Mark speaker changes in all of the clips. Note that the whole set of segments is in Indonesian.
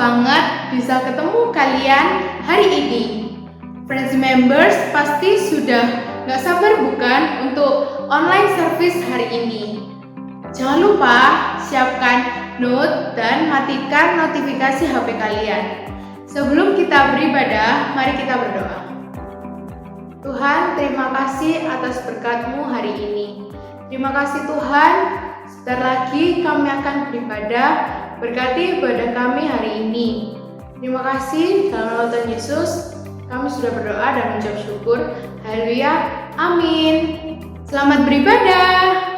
Speaker 1: banget bisa ketemu kalian hari ini. Friends members pasti sudah gak sabar bukan untuk online service hari ini. Jangan lupa siapkan note dan matikan notifikasi HP kalian. Sebelum kita beribadah, mari kita berdoa. Tuhan, terima kasih atas berkat-Mu hari ini. Terima kasih Tuhan, sebentar lagi kami akan beribadah. Berkati ibadah kami hari ini. Terima kasih, dalam nama Tuhan Yesus, kami sudah berdoa dan mengucap syukur. Haleluya, amin. Selamat beribadah.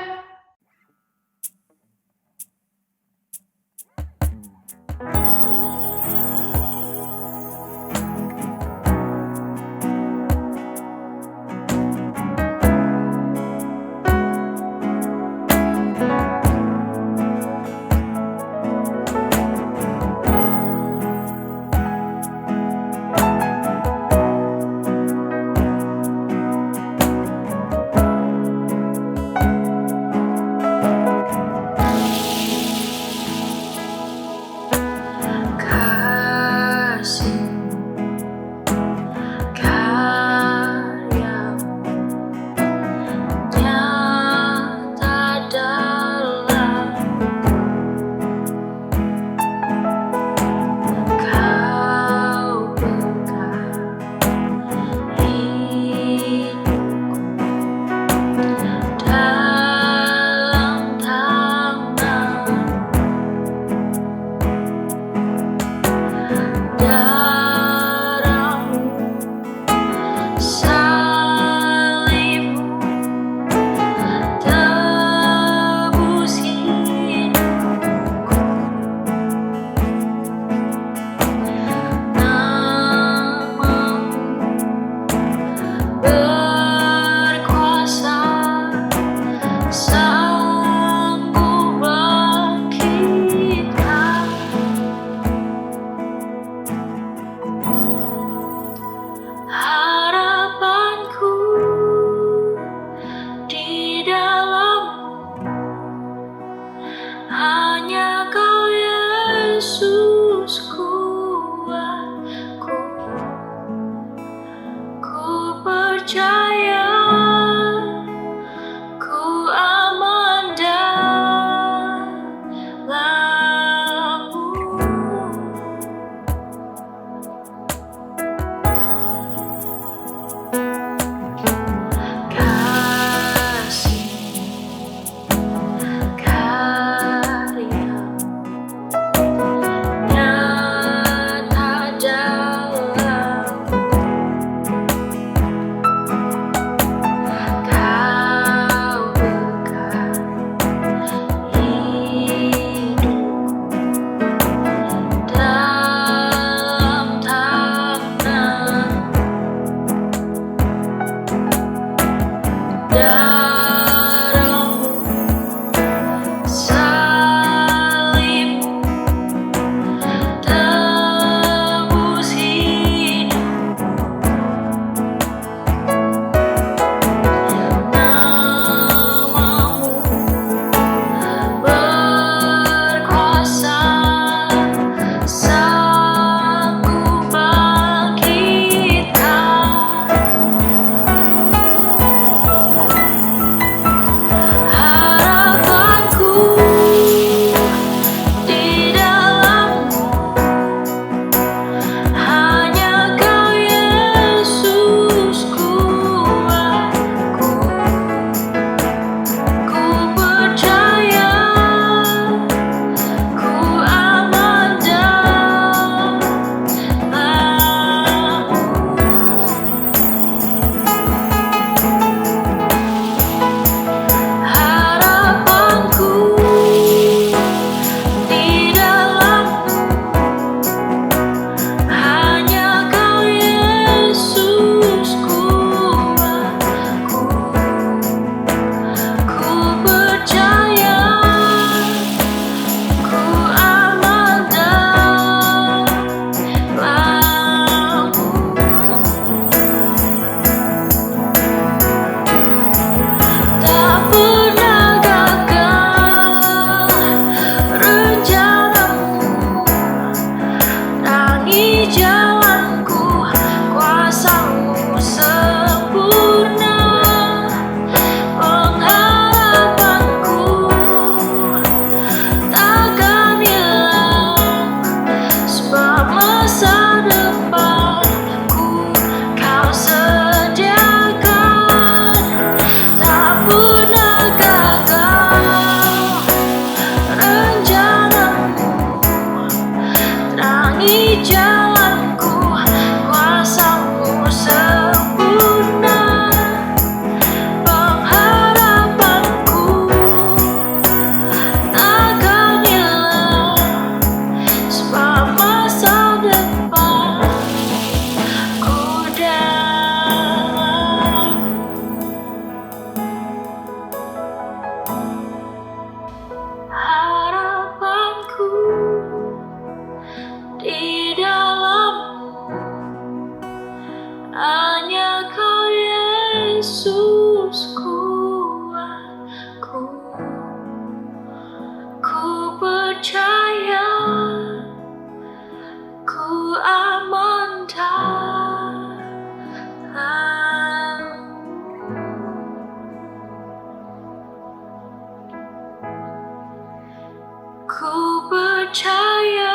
Speaker 2: percaya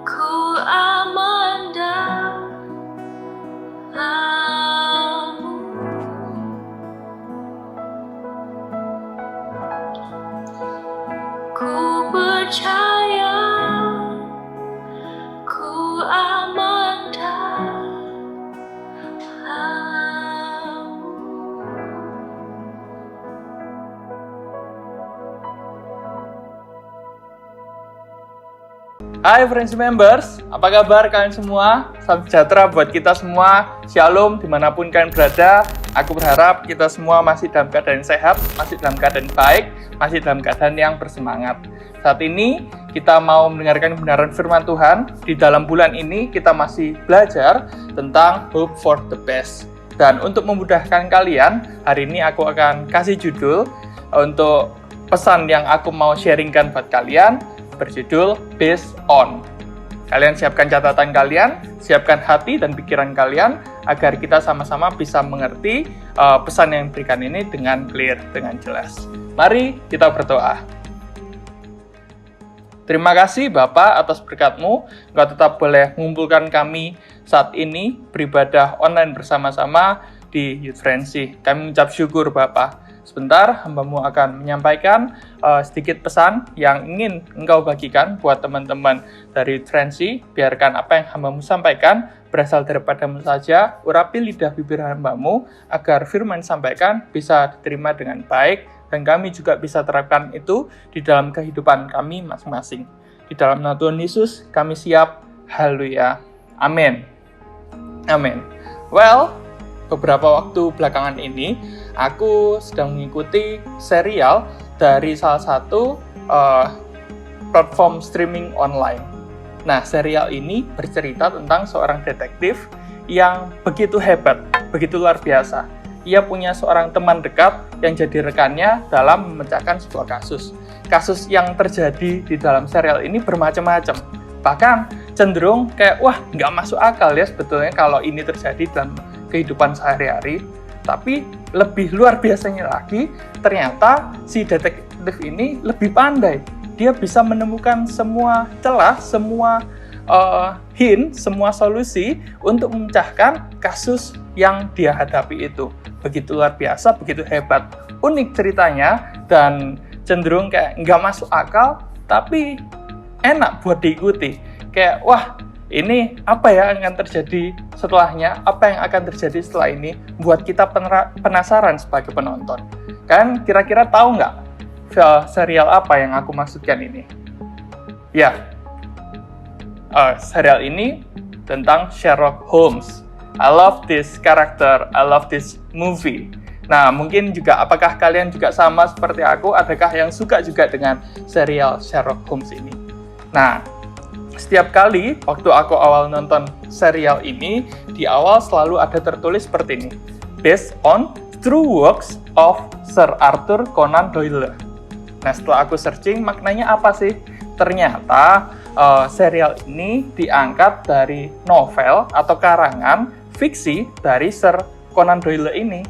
Speaker 2: ku aman dalammu. Ku percaya ku aman dalammu.
Speaker 3: Hai Friends Members, apa kabar kalian semua? Salam sejahtera buat kita semua. Shalom dimanapun kalian berada. Aku berharap kita semua masih dalam keadaan sehat, masih dalam keadaan baik, masih dalam keadaan yang bersemangat. Saat ini kita mau mendengarkan kebenaran firman Tuhan. Di dalam bulan ini kita masih belajar tentang Hope for the Best. Dan untuk memudahkan kalian, hari ini aku akan kasih judul untuk pesan yang aku mau sharingkan buat kalian, berjudul Based On. Kalian siapkan catatan kalian, siapkan hati dan pikiran kalian agar kita sama-sama bisa mengerti pesan yang diberikan ini dengan clear, dengan jelas. Mari kita berdoa. Terima kasih Bapak atas berkat-Mu. Engkau tetap boleh mengumpulkan kami saat ini beribadah online bersama-sama di Youth Frenzy. Kami mengucap syukur Bapak. Sebentar, hamba-Mu akan menyampaikan sedikit pesan yang ingin Engkau bagikan buat teman-teman dari Youth Frenzy. Biarkan apa yang hamba-Mu sampaikan berasal daripada-Mu saja, urapi lidah bibir hamba-Mu, agar firman sampaikan bisa diterima dengan baik, dan kami juga bisa terapkan itu di dalam kehidupan kami masing-masing. Di dalam nama Tuhan Yesus, kami siap. Haleluya. Amin. Amin. Well, beberapa waktu belakangan ini, aku sedang mengikuti serial dari salah satu platform streaming online. Nah, serial ini bercerita tentang seorang detektif yang begitu hebat, begitu luar biasa. Ia punya seorang teman dekat yang jadi rekannya dalam memecahkan sebuah kasus. Kasus yang terjadi di dalam serial ini bermacam-macam. Bahkan cenderung kayak, wah, nggak masuk akal ya sebetulnya kalau ini terjadi dalam kehidupan sehari-hari. Tapi lebih luar biasanya lagi, ternyata si detektif ini lebih pandai. Dia bisa menemukan semua celah, semua hint, semua solusi untuk memecahkan kasus yang dia hadapi itu. Begitu luar biasa, begitu hebat. Unik ceritanya dan cenderung kayak nggak masuk akal, tapi enak buat diikuti. Kayak, wah, ini apa ya yang akan terjadi setelahnya, apa yang akan terjadi setelah ini, buat kita penasaran sebagai penonton. Kan kira-kira tahu nggak serial apa yang aku maksudkan ini? Ya, serial ini tentang Sherlock Holmes. I love this character, I love this movie. Nah, mungkin juga apakah kalian juga sama seperti aku, adakah yang suka juga dengan serial Sherlock Holmes ini? Nah, setiap kali waktu aku awal nonton serial ini, di awal selalu ada tertulis seperti ini. Based on true works of Sir Arthur Conan Doyle. Nah, setelah aku searching, maknanya apa sih? Ternyata serial ini diangkat dari novel atau karangan fiksi dari Sir Conan Doyle ini.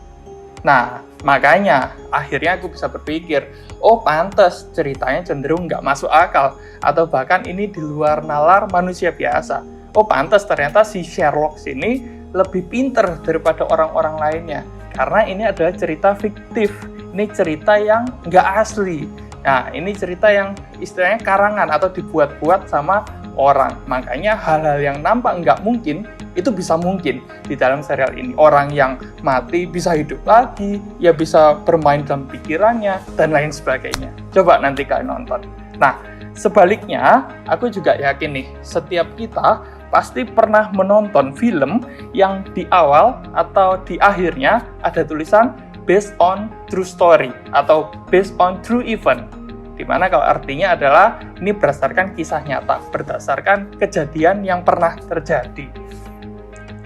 Speaker 3: Nah, makanya akhirnya aku bisa berpikir, oh pantes ceritanya cenderung nggak masuk akal, atau bahkan ini di luar nalar manusia biasa. Oh pantes ternyata si Sherlock ini lebih pinter daripada orang-orang lainnya, karena ini adalah cerita fiktif, ini cerita yang nggak asli. Nah, ini cerita yang istilahnya karangan atau dibuat-buat sama orang. Makanya hal-hal yang nampak nggak mungkin, itu bisa mungkin di dalam serial ini. Orang yang mati bisa hidup lagi, ya bisa bermain dalam pikirannya, dan lain sebagainya. Coba nanti kalian nonton. Nah, sebaliknya, aku juga yakin nih, setiap kita pasti pernah menonton film yang di awal atau di akhirnya ada tulisan based on true story atau based on true event. Dimana kalau artinya adalah ini berdasarkan kisah nyata, berdasarkan kejadian yang pernah terjadi.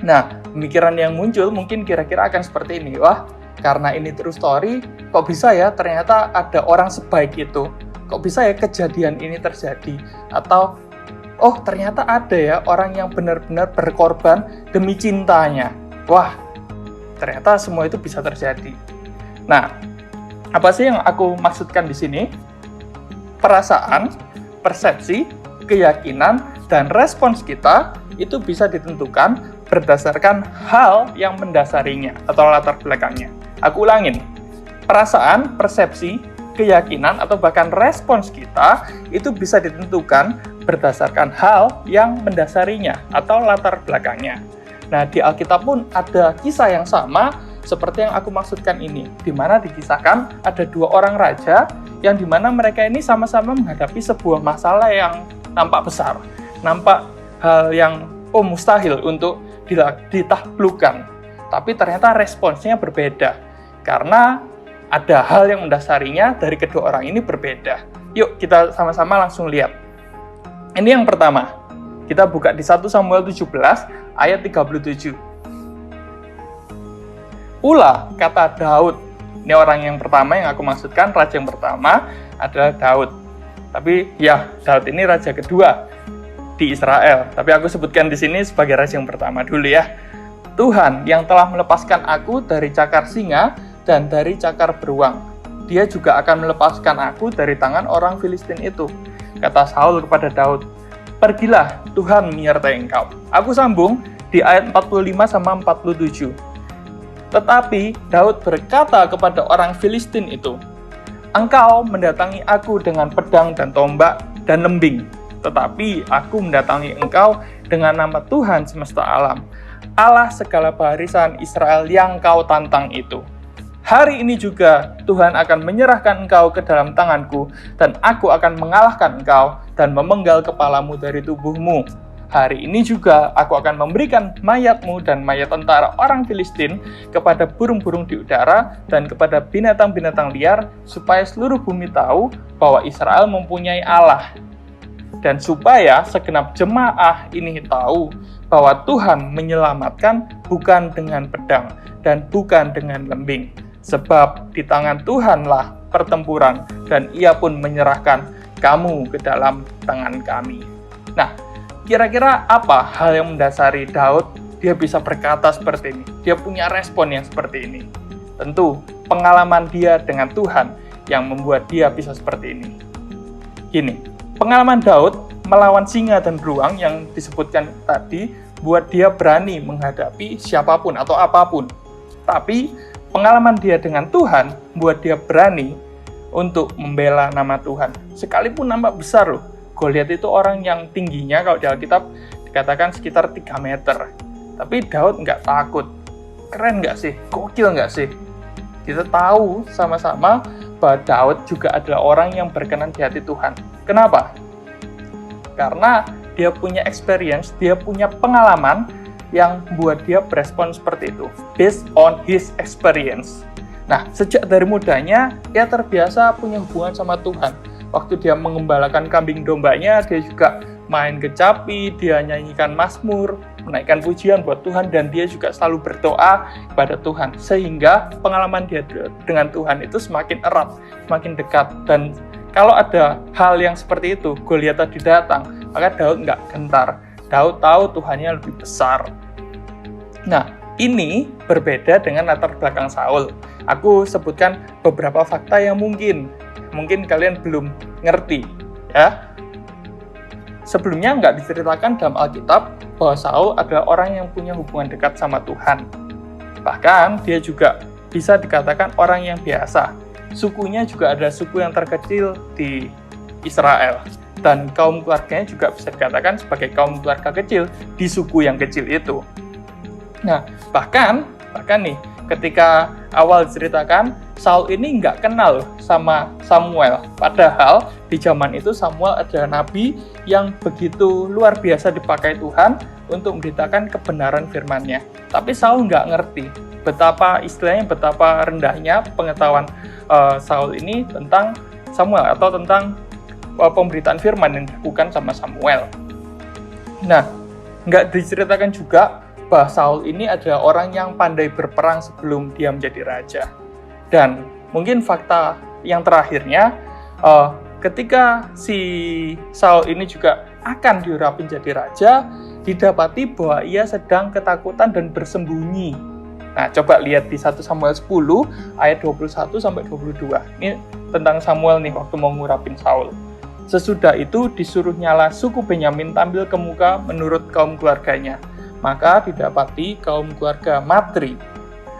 Speaker 3: Nah, pemikiran yang muncul mungkin kira-kira akan seperti ini. Wah, karena ini true story, kok bisa ya ternyata ada orang sebaik itu? Kok bisa ya kejadian ini terjadi? Atau, oh ternyata ada ya orang yang benar-benar berkorban demi cintanya. Wah, ternyata semua itu bisa terjadi. Nah, apa sih yang aku maksudkan di sini? Perasaan persepsi, keyakinan, dan respons kita itu bisa ditentukan berdasarkan hal yang mendasarinya atau latar belakangnya. Aku ulangin, perasaan, persepsi, keyakinan, atau bahkan respons kita itu bisa ditentukan berdasarkan hal yang mendasarinya atau latar belakangnya. Nah, di Alkitab pun ada kisah yang sama seperti yang aku maksudkan ini, di mana dikisahkan ada dua orang raja yang dimana mereka ini sama-sama menghadapi sebuah masalah yang nampak besar, nampak hal yang mustahil untuk ditaklukkan. Tapi ternyata responsnya berbeda, karena ada hal yang mendasarinya dari kedua orang ini berbeda. Yuk kita sama-sama langsung lihat. Ini yang pertama, kita buka di 1 Samuel 17 ayat 37. Pula kata Daud, ini orang yang pertama yang aku maksudkan, raja yang pertama adalah Daud. Tapi ya, Daud ini raja kedua di Israel. Tapi aku sebutkan di sini sebagai raja yang pertama dulu ya. Tuhan yang telah melepaskan aku dari cakar singa dan dari cakar beruang. Dia juga akan melepaskan aku dari tangan orang Filistin itu. Kata Saul kepada Daud, pergilah, Tuhan menyertai engkau. Aku sambung di ayat 45 sama 47. Tetapi Daud berkata kepada orang Filistin itu, engkau mendatangi aku dengan pedang dan tombak dan lembing, tetapi aku mendatangi engkau dengan nama Tuhan semesta alam, Allah segala barisan Israel yang kau tantang itu. Hari ini juga Tuhan akan menyerahkan engkau ke dalam tanganku, dan aku akan mengalahkan engkau dan memenggal kepalamu dari tubuhmu. Hari ini juga aku akan memberikan mayatmu dan mayat tentara orang Filistin kepada burung-burung di udara dan kepada binatang-binatang liar, supaya seluruh bumi tahu bahwa Israel mempunyai Allah. Dan supaya segenap jemaah ini tahu bahwa Tuhan menyelamatkan bukan dengan pedang dan bukan dengan lembing. Sebab di tangan Tuhanlah pertempuran, dan Ia pun menyerahkan kamu ke dalam tangan kami. Nah, kira-kira apa hal yang mendasari Daud dia bisa berkata seperti ini? Dia punya respon yang seperti ini. Tentu pengalaman dia dengan Tuhan yang membuat dia bisa seperti ini. Gini, pengalaman Daud melawan singa dan beruang yang disebutkan tadi buat dia berani menghadapi siapapun atau apapun. Tapi pengalaman dia dengan Tuhan buat dia berani untuk membela nama Tuhan. Sekalipun nampak besar loh. Goliat itu orang yang tingginya kalau di Alkitab dikatakan sekitar 3 meter. Tapi Daud nggak takut. Keren nggak sih? Gokil nggak sih? Kita tahu sama-sama bahwa Daud juga adalah orang yang berkenan di hati Tuhan. Kenapa? Karena dia punya experience, dia punya pengalaman yang buat dia berespon seperti itu. Based on his experience. Nah, sejak dari mudanya, dia terbiasa punya hubungan sama Tuhan. Waktu dia mengembalakan kambing dombanya, dia juga main kecapi, dia nyanyikan mazmur, menaikkan pujian buat Tuhan, dan dia juga selalu berdoa kepada Tuhan. Sehingga pengalaman dia dengan Tuhan itu semakin erat, semakin dekat. Dan kalau ada hal yang seperti itu, Goliat tadi datang, maka Daud nggak gentar. Daud tahu Tuhannya lebih besar. Nah, ini berbeda dengan latar belakang Saul. Aku sebutkan beberapa fakta yang mungkin kalian belum ngerti, ya. Sebelumnya nggak diceritakan dalam Alkitab bahwa Saul adalah orang yang punya hubungan dekat sama Tuhan. Bahkan dia juga bisa dikatakan orang yang biasa. Sukunya juga ada suku yang terkecil di Israel. Dan kaum keluarganya juga bisa dikatakan sebagai kaum keluarga kecil di suku yang kecil itu. Nah, bahkan nih, ketika awal diceritakan, Saul ini nggak kenal sama Samuel. Padahal di zaman itu Samuel adalah nabi yang begitu luar biasa dipakai Tuhan untuk memberitakan kebenaran firman-Nya. Tapi Saul nggak ngerti betapa rendahnya pengetahuan Saul ini tentang Samuel atau tentang pemberitaan firman yang dilakukan sama Samuel. Nah, nggak diceritakan juga bahwa Saul ini adalah orang yang pandai berperang sebelum dia menjadi raja. Dan mungkin fakta yang terakhirnya, ketika si Saul ini juga akan diurapi menjadi raja, didapati bahwa ia sedang ketakutan dan bersembunyi. Nah, coba lihat di 1 Samuel 10 ayat 21-22. Ini tentang Samuel nih waktu mau ngurapin Saul. Sesudah itu disuruhnyalah suku Benyamin tampil ke muka menurut kaum keluarganya. Maka didapati kaum keluarga Matri.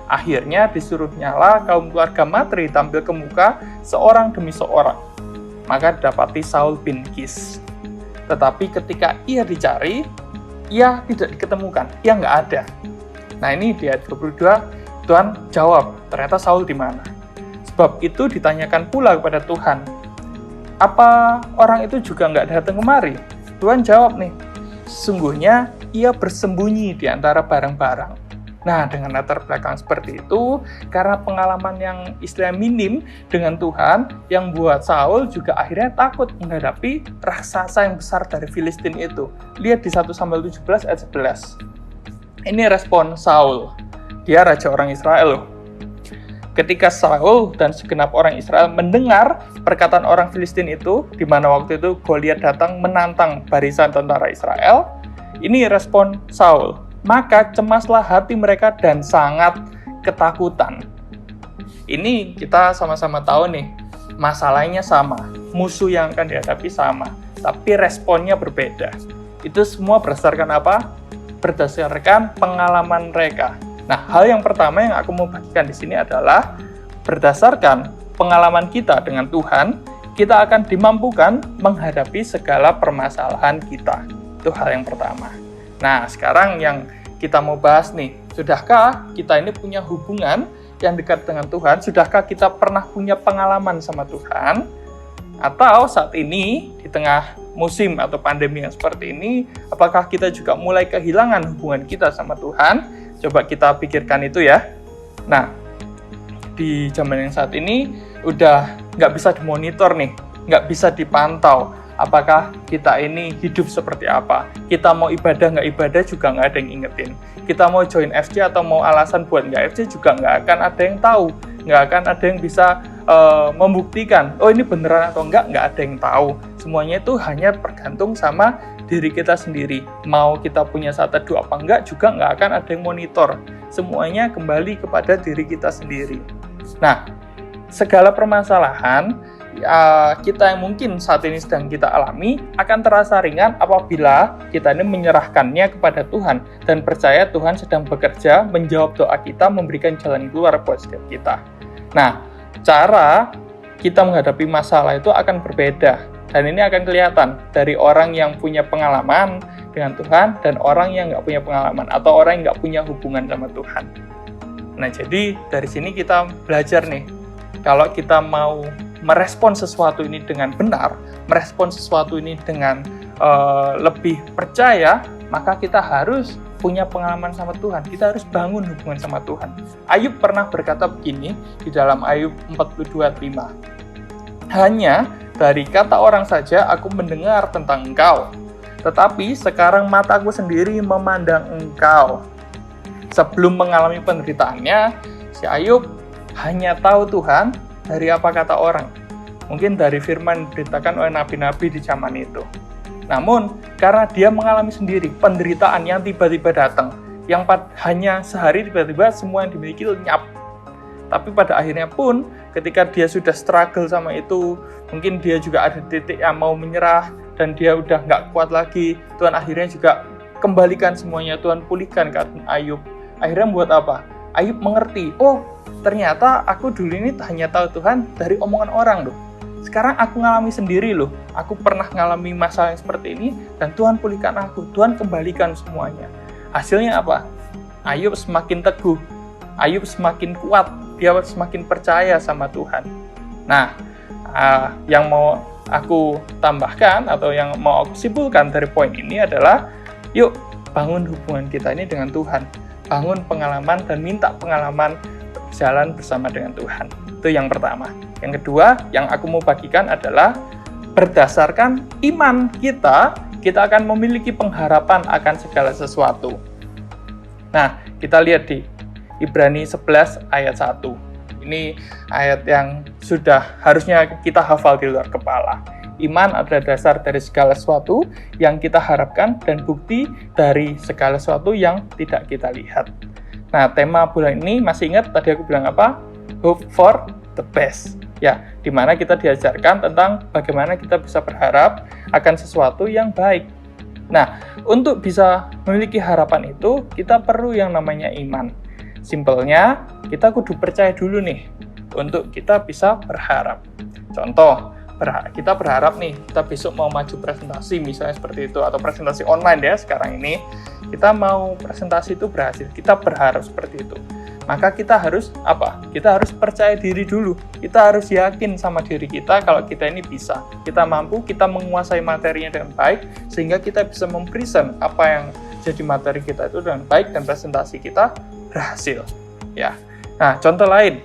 Speaker 3: Akhirnya disuruhnyalah kaum keluarga Matri tampil ke muka seorang demi seorang. Maka didapati Saul bin Kis. Tetapi ketika ia dicari, ia tidak diketemukan, ia nggak ada. Nah ini di ayat 22, Tuhan jawab, ternyata Saul di mana? Sebab itu ditanyakan pula kepada Tuhan, apa orang itu juga nggak datang kemari? Tuhan jawab nih, sesungguhnya ia bersembunyi di antara barang-barang. Nah, dengan latar belakang seperti itu, karena pengalaman yang istilahnya minim dengan Tuhan, yang buat Saul juga akhirnya takut menghadapi raksasa yang besar dari Filistin itu. Lihat di 1 Samuel 17 ayat 11. Ini respon Saul. Dia raja orang Israel loh. Ketika Saul dan segenap orang Israel mendengar perkataan orang Filistin itu, di mana waktu itu Goliat datang menantang barisan tentara Israel, ini respon Saul. Maka cemaslah hati mereka dan sangat ketakutan. Ini kita sama-sama tahu nih, masalahnya sama, musuh yang akan dihadapi sama, tapi responnya berbeda. Itu semua berdasarkan apa? Berdasarkan pengalaman mereka. Nah, hal yang pertama yang aku mau bagikan di sini adalah berdasarkan pengalaman kita dengan Tuhan, kita akan dimampukan menghadapi segala permasalahan kita. Itu hal yang pertama. Nah, sekarang yang kita mau bahas nih, sudahkah kita ini punya hubungan yang dekat dengan Tuhan? Sudahkah kita pernah punya pengalaman sama Tuhan? Atau saat ini, di tengah musim atau pandemi yang seperti ini, apakah kita juga mulai kehilangan hubungan kita sama Tuhan? Coba kita pikirkan itu ya. Nah, di zaman yang saat ini, udah nggak bisa dimonitor nih, nggak bisa dipantau. Apakah kita ini hidup seperti apa? Kita mau ibadah nggak ibadah juga nggak ada yang ingetin. Kita mau join FJ atau mau alasan buat nggak FJ juga nggak akan ada yang tahu. Nggak akan ada yang bisa membuktikan, oh ini beneran atau nggak ada yang tahu. Semuanya itu hanya bergantung sama diri kita sendiri. Mau kita punya saat teduh apa enggak juga nggak akan ada yang monitor. Semuanya kembali kepada diri kita sendiri. Nah, segala permasalahan kita yang mungkin saat ini sedang kita alami akan terasa ringan apabila kita ini menyerahkannya kepada Tuhan dan percaya Tuhan sedang bekerja menjawab doa kita, memberikan jalan keluar buat setiap kita. Nah, cara kita menghadapi masalah itu akan berbeda dan ini akan kelihatan dari orang yang punya pengalaman dengan Tuhan dan orang yang nggak punya pengalaman atau orang yang nggak punya hubungan sama Tuhan. Nah, jadi dari sini kita belajar nih, kalau kita mau merespon sesuatu ini dengan benar, merespon sesuatu ini dengan lebih percaya, maka kita harus punya pengalaman sama Tuhan. Kita harus bangun hubungan sama Tuhan. Ayub pernah berkata begini di dalam Ayub 42:5. Hanya dari kata orang saja aku mendengar tentang engkau, tetapi sekarang mataku sendiri memandang engkau. Sebelum mengalami penderitaannya, si Ayub hanya tahu Tuhan dari apa kata orang. Mungkin dari firman diberitakan oleh nabi-nabi di zaman itu. Namun, karena dia mengalami sendiri penderitaan yang tiba-tiba datang, yang hanya sehari tiba-tiba semua yang dimiliki lenyap. Tapi pada akhirnya pun, ketika dia sudah struggle sama itu, mungkin dia juga ada titik yang mau menyerah, dan dia udah nggak kuat lagi, Tuhan akhirnya juga kembalikan semuanya, Tuhan pulihkan ke Ayub. Akhirnya buat apa? Ayub mengerti, oh ternyata aku dulu ini hanya tahu Tuhan dari omongan orang loh. Sekarang aku ngalami sendiri loh. Aku pernah ngalami masalah yang seperti ini dan Tuhan pulihkan aku. Tuhan kembalikan semuanya. Hasilnya apa? Ayub semakin teguh. Ayub semakin kuat. Dia semakin percaya sama Tuhan. Nah, yang mau aku tambahkan atau yang mau aku simpulkan dari poin ini adalah, yuk bangun hubungan kita ini dengan Tuhan. Bangun pengalaman dan minta pengalaman berjalan bersama dengan Tuhan. Itu yang pertama. Yang kedua, yang aku mau bagikan adalah berdasarkan iman kita akan memiliki pengharapan akan segala sesuatu. Nah, kita lihat di Ibrani 11 ayat 1. Ini ayat yang sudah harusnya kita hafal di luar kepala. Iman adalah dasar dari segala sesuatu yang kita harapkan dan bukti dari segala sesuatu yang tidak kita lihat. Nah, tema bulan ini masih ingat tadi aku bilang apa? Hope for the best. Ya, di mana kita diajarkan tentang bagaimana kita bisa berharap akan sesuatu yang baik. Nah, untuk bisa memiliki harapan itu, kita perlu yang namanya iman. Simpelnya, kita kudu percaya dulu nih, untuk kita bisa berharap. Contoh, kita berharap nih, kita besok mau maju presentasi misalnya seperti itu, atau presentasi online ya sekarang ini, kita mau presentasi itu berhasil, kita berharap seperti itu. Maka kita harus apa? Kita harus percaya diri dulu. Kita harus yakin sama diri kita kalau kita ini bisa. Kita mampu, kita menguasai materinya dengan baik, sehingga kita bisa mempresent apa yang jadi materi kita itu dengan baik dan presentasi kita berhasil. Ya. Nah, contoh lain,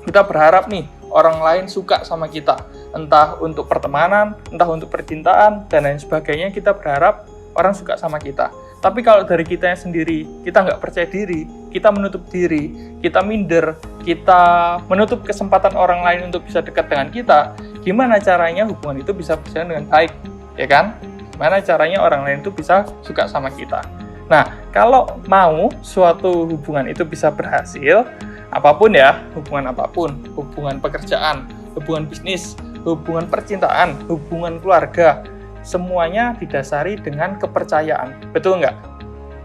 Speaker 3: kita berharap nih orang lain suka sama kita, entah untuk pertemanan, entah untuk percintaan, dan lain sebagainya. Kita berharap orang suka sama kita. Tapi kalau dari kita sendiri, kita nggak percaya diri, kita menutup diri, kita minder, kita menutup kesempatan orang lain untuk bisa dekat dengan kita, gimana caranya hubungan itu bisa berjalan dengan baik, ya kan? Gimana caranya orang lain itu bisa suka sama kita? Nah, kalau mau suatu hubungan itu bisa berhasil, apapun ya, hubungan pekerjaan, hubungan bisnis, hubungan percintaan, hubungan keluarga, semuanya didasari dengan kepercayaan, betul nggak?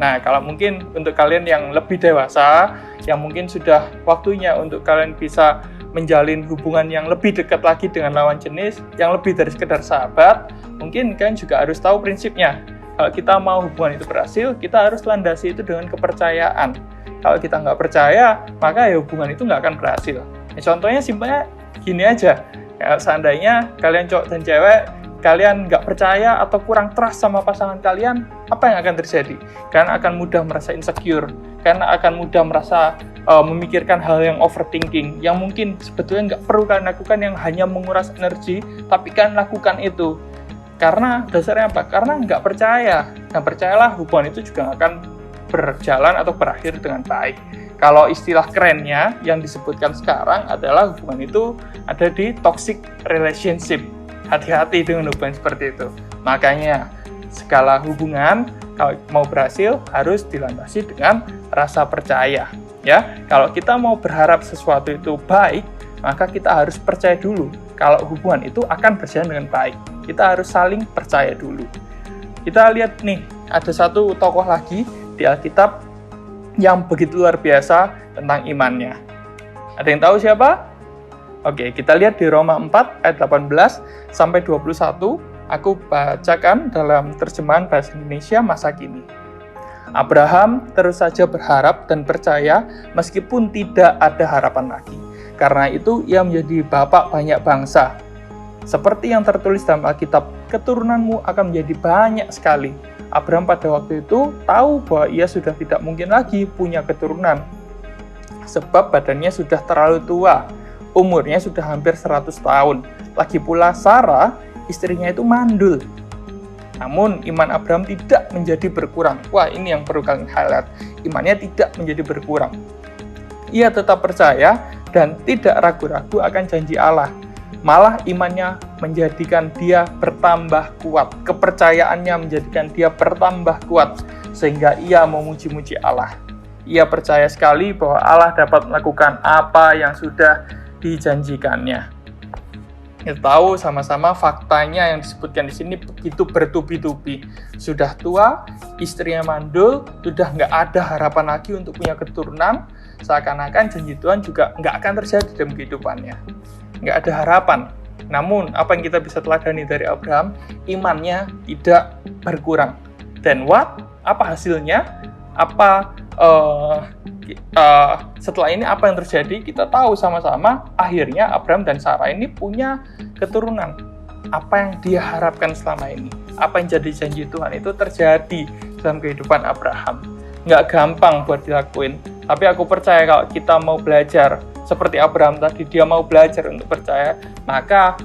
Speaker 3: Nah, kalau mungkin untuk kalian yang lebih dewasa, yang mungkin sudah waktunya untuk kalian bisa menjalin hubungan yang lebih dekat lagi dengan lawan jenis, yang lebih dari sekedar sahabat, mungkin kalian juga harus tahu prinsipnya. Kalau kita mau hubungan itu berhasil, kita harus landasi itu dengan kepercayaan. Kalau kita nggak percaya, maka ya hubungan itu nggak akan berhasil. Ya, contohnya simpelnya gini aja, ya, seandainya kalian cowok dan cewek, kalian nggak percaya atau kurang trust sama pasangan kalian, apa yang akan terjadi? Kalian akan mudah merasa insecure, kalian akan mudah merasa memikirkan hal yang overthinking, yang mungkin sebetulnya nggak perlu kalian lakukan, yang hanya menguras energi, tapi kalian lakukan itu. Karena dasarnya apa? Karena nggak percaya. Nah, percayalah hubungan itu juga nggak akan berjalan atau berakhir dengan baik. Kalau istilah kerennya yang disebutkan sekarang adalah hubungan itu ada di toxic relationship. Hati-hati dengan hubungan seperti itu. Makanya segala hubungan kalau mau berhasil harus dilandasi dengan rasa percaya. Ya, kalau kita mau berharap sesuatu itu baik, maka kita harus percaya dulu kalau hubungan itu akan berjalan dengan baik. Kita harus saling percaya dulu. Kita lihat nih, ada satu tokoh lagi di Alkitab yang begitu luar biasa tentang imannya. Ada yang tahu siapa? Oke, kita lihat di Roma 4 ayat 18 sampai 21. Aku bacakan dalam terjemahan bahasa Indonesia masa kini. Abraham terus saja berharap dan percaya meskipun tidak ada harapan lagi. Karena itu ia menjadi bapak banyak bangsa. Seperti yang tertulis dalam Alkitab, keturunanmu akan menjadi banyak sekali. Abraham pada waktu itu tahu bahwa ia sudah tidak mungkin lagi punya keturunan. Sebab badannya sudah terlalu tua. Umurnya sudah hampir 100 tahun. Lagi pula Sarah, istrinya itu mandul. Namun iman Abraham tidak menjadi berkurang. Wah, ini yang perlu kalian highlight. Imannya tidak menjadi berkurang. Ia tetap percaya dan tidak ragu-ragu akan janji Allah. Malah imannya menjadikan dia bertambah kuat. Kepercayaannya menjadikan dia bertambah kuat. Sehingga ia memuji-muji Allah. Ia percaya sekali bahwa Allah dapat melakukan apa yang sudah dijanjikannya. Kita tahu sama-sama faktanya yang disebutkan di sini begitu bertubi-tubi. Sudah tua, istrinya mandul, sudah nggak ada harapan lagi untuk punya keturunan. Seakan-akan janji Tuhan juga nggak akan terjadi dalam kehidupannya. Nggak ada harapan. Namun, apa yang kita bisa teladani dari Abraham, imannya tidak berkurang. Dan apa hasilnya? Setelah ini apa yang terjadi? Kita tahu sama-sama akhirnya Abraham dan Sarah ini punya keturunan. Apa yang dia harapkan selama ini, apa yang jadi janji Tuhan itu terjadi dalam kehidupan Abraham. Nggak gampang buat dilakuin, tapi aku percaya kalau kita mau belajar seperti Abraham tadi, dia mau belajar untuk percaya, maka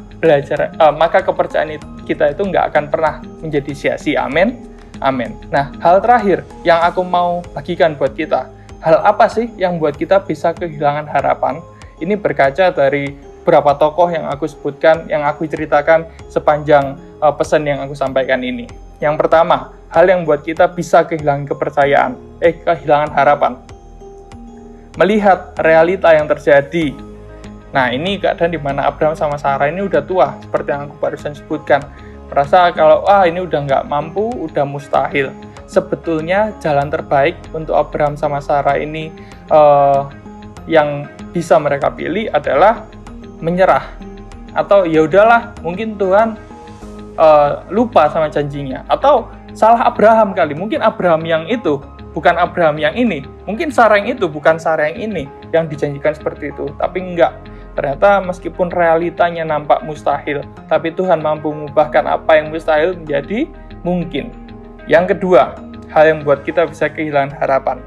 Speaker 3: kepercayaan kita itu nggak akan pernah menjadi sia-sia. Amin. Amin. Nah, hal terakhir yang aku mau bagikan buat kita, hal apa sih yang buat kita bisa kehilangan harapan? Ini berkaca dari beberapa tokoh yang aku sebutkan, yang aku ceritakan sepanjang pesan yang aku sampaikan ini. Yang pertama, hal yang buat kita bisa kehilangan kehilangan harapan. Melihat realita yang terjadi. Nah, ini keadaan di mana Abraham sama Sarah ini udah tua, seperti yang aku barusan sebutkan. Merasa kalau ini udah nggak mampu, udah mustahil. Sebetulnya jalan terbaik untuk Abraham sama Sarah ini yang bisa mereka pilih adalah menyerah. Atau ya udahlah, mungkin Tuhan lupa sama janjinya. Atau salah Abraham kali, mungkin Abraham yang itu, bukan Abraham yang ini. Mungkin Sarah yang itu, bukan Sarah yang ini, yang dijanjikan seperti itu. Tapi enggak. Ternyata meskipun realitanya nampak mustahil, tapi Tuhan mampu mengubahkan apa yang mustahil menjadi mungkin. Yang kedua, hal yang membuat kita bisa kehilangan harapan.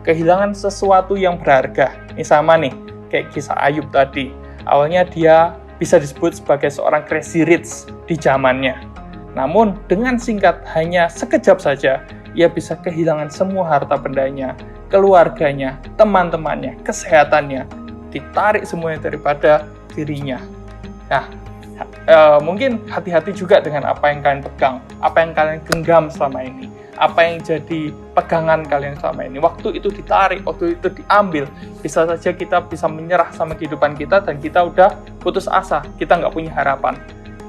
Speaker 3: Kehilangan sesuatu yang berharga. Ini sama nih, kayak kisah Ayub tadi. Awalnya dia bisa disebut sebagai seorang crazy rich di zamannya. Namun, dengan singkat hanya sekejap saja, ia bisa kehilangan semua harta bendanya, keluarganya, teman-temannya, kesehatannya, ditarik semuanya daripada dirinya. Nah, mungkin hati-hati juga dengan apa yang kalian pegang, apa yang kalian genggam selama ini, apa yang jadi pegangan kalian selama ini. Waktu itu ditarik, waktu itu diambil, bisa saja kita bisa menyerah sama kehidupan kita dan kita udah putus asa, kita nggak punya harapan.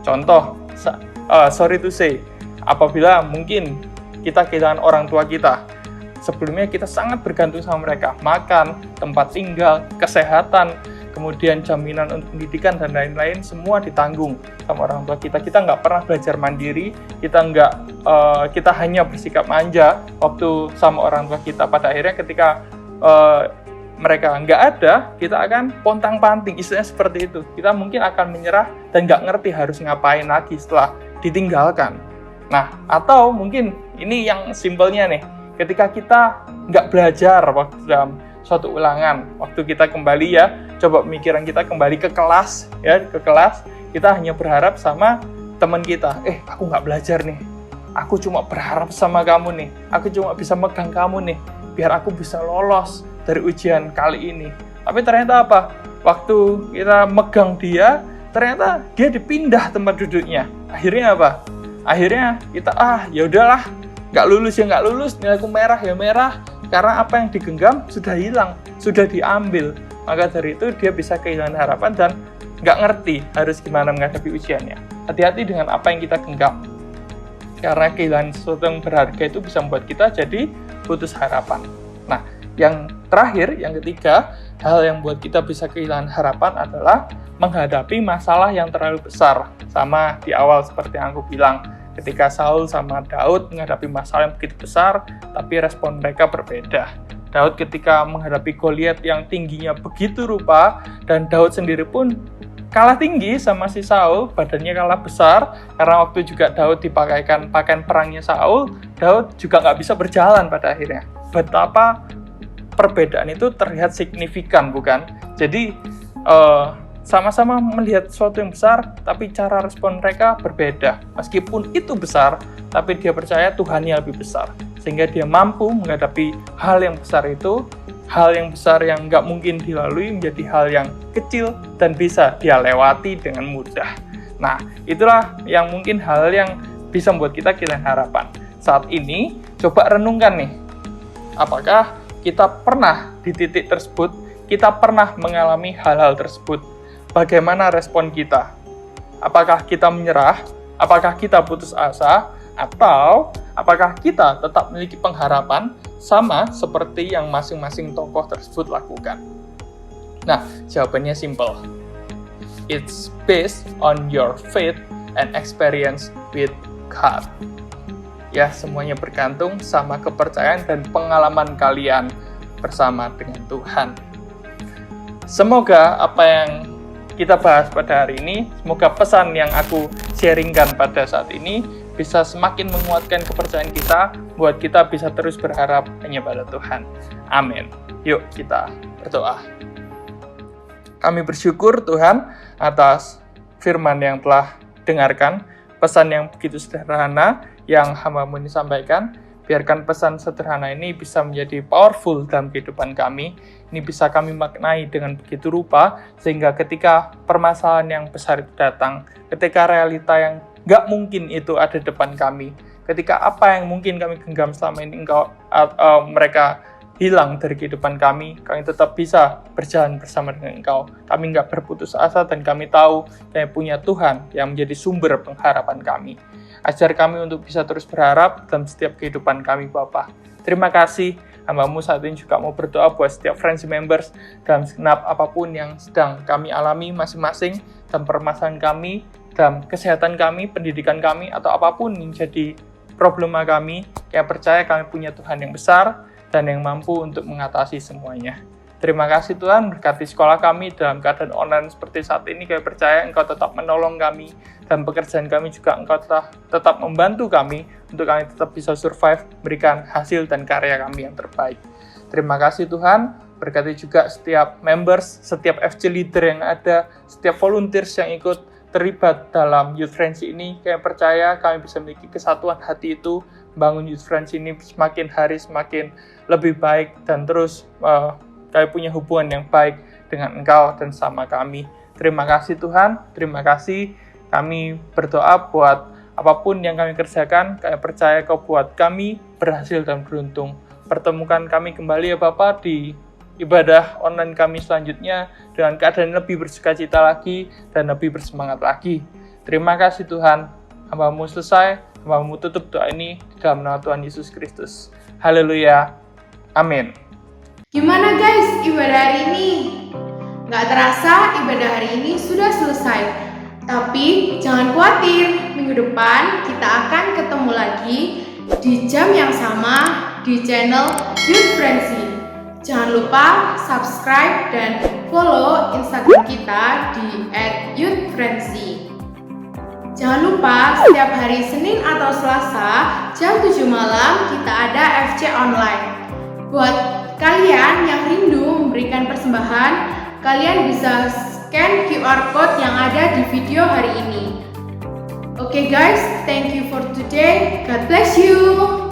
Speaker 3: Contoh, sorry to say, apabila mungkin kita kehilangan orang tua kita, sebelumnya kita sangat bergantung sama mereka, makan, tempat tinggal, kesehatan, kemudian jaminan untuk pendidikan dan lain-lain semua ditanggung sama orang tua kita. Kita nggak pernah belajar mandiri, kita hanya bersikap manja waktu sama orang tua kita. Pada akhirnya ketika mereka nggak ada, kita akan pontang-panting, istilahnya seperti itu. Kita mungkin akan menyerah dan nggak ngerti harus ngapain lagi setelah ditinggalkan. Nah, atau mungkin ini yang simpelnya nih, ketika kita nggak belajar waktu dalam suatu ulangan, waktu kita kembali ya, coba pemikiran kita kembali ke kelas, kita hanya berharap sama teman kita, aku nggak belajar nih, aku cuma berharap sama kamu nih, aku cuma bisa megang kamu nih, biar aku bisa lolos dari ujian kali ini. Tapi ternyata apa? Waktu kita megang dia, ternyata dia dipindah tempat duduknya. Akhirnya apa? Akhirnya kita, ya udahlah, nggak lulus ya nggak lulus, nilaiku merah ya merah, karena apa yang digenggam sudah hilang, sudah diambil. Maka dari itu dia bisa kehilangan harapan dan nggak ngerti harus gimana menghadapi ujiannya. Hati-hati dengan apa yang kita genggam, karena kehilangan sesuatu yang berharga itu bisa membuat kita jadi putus harapan. Nah, yang terakhir, yang ketiga, hal yang membuat kita bisa kehilangan harapan adalah menghadapi masalah yang terlalu besar. Sama di awal seperti yang aku bilang, ketika Saul sama Daud menghadapi masalah yang begitu besar, tapi respon mereka berbeda. Daud ketika menghadapi Goliat yang tingginya begitu rupa, dan Daud sendiri pun kalah tinggi sama si Saul, badannya kalah besar, karena waktu juga Daud dipakaikan pakaian perangnya Saul, Daud juga nggak bisa berjalan pada akhirnya. Betapa perbedaan itu terlihat signifikan, bukan? Jadi, sama-sama melihat sesuatu yang besar, tapi cara respon mereka berbeda. Meskipun itu besar, tapi dia percaya Tuhan yang lebih besar. Sehingga dia mampu menghadapi hal yang besar itu, hal yang besar yang nggak mungkin dilalui menjadi hal yang kecil dan bisa dia lewati dengan mudah. Nah, itulah yang mungkin hal yang bisa membuat kita kehilangan harapan. Saat ini, coba renungkan nih, apakah kita pernah di titik tersebut, kita pernah mengalami hal-hal tersebut? Bagaimana respon kita? Apakah kita menyerah? Apakah kita putus asa? Atau apakah kita tetap memiliki pengharapan sama seperti yang masing-masing tokoh tersebut lakukan? Nah, jawabannya simple. It's based on your faith and experience with God. Ya, semuanya bergantung sama kepercayaan dan pengalaman kalian bersama dengan Tuhan. Semoga apa yang kita bahas pada hari ini, semoga pesan yang aku sharingkan pada saat ini bisa semakin menguatkan kepercayaan kita, buat kita bisa terus berharap hanya pada Tuhan. Amin. Yuk kita berdoa. Kami bersyukur Tuhan atas firman yang telah dengarkan, pesan yang begitu sederhana yang hamba-Mu ini sampaikan. Biarkan pesan sederhana ini bisa menjadi powerful dalam kehidupan kami. Ini bisa kami maknai dengan begitu rupa, sehingga ketika permasalahan yang besar itu datang, ketika realita yang nggak mungkin itu ada di depan kami, ketika apa yang mungkin kami genggam selama ini mereka hilang dari kehidupan kami tetap bisa berjalan bersama dengan Engkau. Kami nggak berputus asa dan kami tahu kami punya Tuhan yang menjadi sumber pengharapan kami. Ajar kami untuk bisa terus berharap dalam setiap kehidupan kami, Bapa. Terima kasih, hamba-Mu saat ini juga mau berdoa buat setiap friends members dalam segenap apapun yang sedang kami alami masing-masing, dalam permasalahan kami, dalam kesehatan kami, pendidikan kami, atau apapun yang jadi problema kami, yang percaya kami punya Tuhan yang besar dan yang mampu untuk mengatasi semuanya. Terima kasih Tuhan, berkati sekolah kami dalam keadaan online seperti saat ini. Kami percaya Engkau tetap menolong kami, dan pekerjaan kami juga Engkau tetap membantu kami untuk kami tetap bisa survive, berikan hasil dan karya kami yang terbaik. Terima kasih Tuhan, berkati juga setiap members, setiap FC leader yang ada, setiap volunteers yang ikut terlibat dalam Youth Friends ini. Kami percaya kami bisa memiliki kesatuan hati itu, bangun Youth Friends ini semakin hari semakin lebih baik, dan terus kami punya hubungan yang baik dengan Engkau dan sama kami. Terima kasih Tuhan, terima kasih. Kami berdoa buat apapun yang kami kerjakan, kami percaya Kau buat kami berhasil dan beruntung. Pertemukan kami kembali ya Bapa di ibadah online kami selanjutnya dengan keadaan lebih bersukacita lagi dan lebih bersemangat lagi. Terima kasih Tuhan, hamba-Mu selesai, hamba-Mu tutup doa ini di dalam nama Tuhan Yesus Kristus. Haleluya, amin.
Speaker 1: Gimana guys ibadah hari ini? Nggak terasa ibadah hari ini sudah selesai. Tapi jangan khawatir, minggu depan kita akan ketemu lagi di jam yang sama di channel Youth Friends. Jangan lupa subscribe dan follow Instagram kita di @youthfriendzy. Jangan lupa setiap hari Senin atau Selasa jam 7 malam kita ada FC online. Buat kalian yang rindu memberikan persembahan, kalian bisa scan QR code yang ada di video hari ini. Oke guys, thank you for today. God bless you.